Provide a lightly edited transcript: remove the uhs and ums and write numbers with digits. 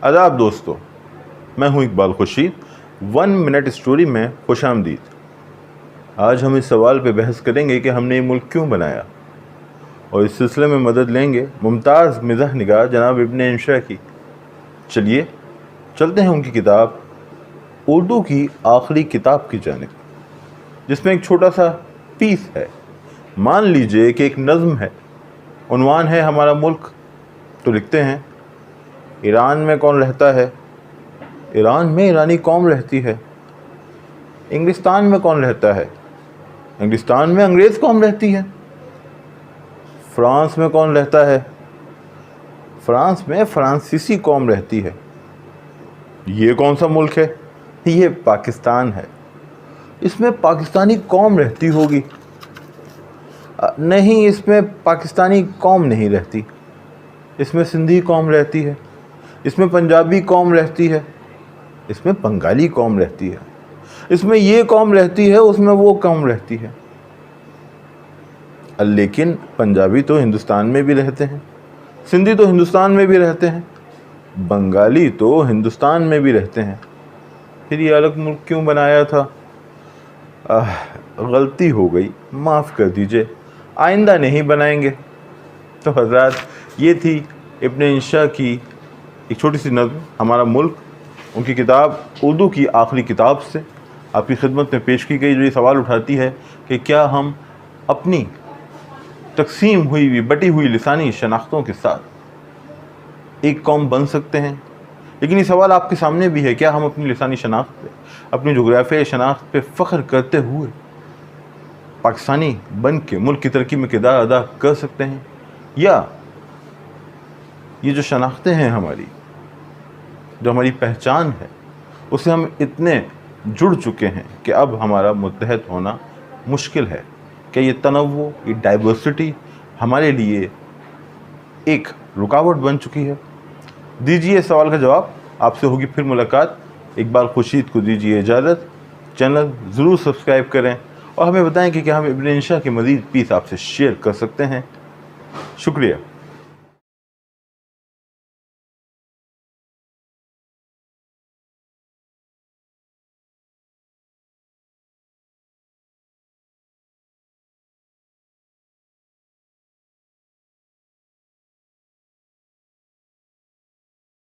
आदाब दोस्तों, मैं हूं इकबाल खुर्शीद। 1 मिनट स्टोरी में खुश आमदीद। आज हम इस सवाल पे बहस करेंगे कि हमने ये मुल्क क्यों बनाया, और इस सिलसिले में मदद लेंगे मुमताज़ मिज़ाह निगार जनाब इब्न इंशा की। चलिए चलते हैं उनकी किताब उर्दू की आखिरी किताब की जानिब, जिसमें एक छोटा सा पीस है। मान लीजिए कि एक नज़्म है, उन्वान है हमारा मुल्क। तो लिखते हैं, ईरान में कौन रहता है? ईरान में ईरानी कौम रहती है। इंग्लिस्तान में कौन रहता है? इंग्लिस्तान में अंग्रेज़ कौम रहती है। फ्रांस में कौन रहता है? फ्रांस में फ्रांसीसी कौम रहती है। ये कौन सा मुल्क है? ये पाकिस्तान है। इसमें पाकिस्तानी कौम रहती होगी। नहीं, इसमें पाकिस्तानी कौम नहीं रहती। इसमें सिंधी कौम रहती है। इसमें पंजाबी कौम रहती है। इसमें बंगाली कौम रहती है। इसमें ये कौम रहती है, उसमें वो कौम रहती है। लेकिन पंजाबी तो हिंदुस्तान में भी रहते हैं, सिंधी तो हिंदुस्तान में भी रहते हैं, बंगाली तो हिंदुस्तान में भी रहते हैं। फिर ये अलग मुल्क क्यों बनाया था? गलती हो गई, माफ़ कर दीजिए, आइंदा नहीं बनाएंगे। तो हज़रात, ये थी इब्न इंशा की एक छोटी सी नज़्म हमारा मुल्क, उनकी किताब उर्दू की आखिरी किताब से आपकी खिदमत में पेश की गई, जो ये सवाल उठाती है कि क्या हम अपनी तकसीम हुई बटी हुई लिसानी शनाख्तों के साथ एक कौम बन सकते हैं। लेकिन ये सवाल आपके सामने भी है, क्या हम अपनी लिसानी शनाख्त पे, अपनी जोग्राफियाई शनाख्त पे फ़ख्र करते हुए पाकिस्तानी बन के मुल्क की तरक्की में किरदार अदा कर सकते हैं, या ये जो शनाख्तें हैं हमारी, जो हमारी पहचान है, उससे हम इतने जुड़ चुके हैं कि अब हमारा मुत्तहद होना मुश्किल है। क्या ये तनव्वु, ये डाइवर्सिटी हमारे लिए एक रुकावट बन चुकी है? दीजिए इस सवाल का जवाब। आपसे होगी फिर मुलाकात। इकबाल खुर्शीद को दीजिए इजाज़त। चैनल ज़रूर सब्सक्राइब करें और हमें बताएं कि क्या हम इब्न इंशा के मज़ीद पीस आपसे शेयर कर सकते हैं। शुक्रिया।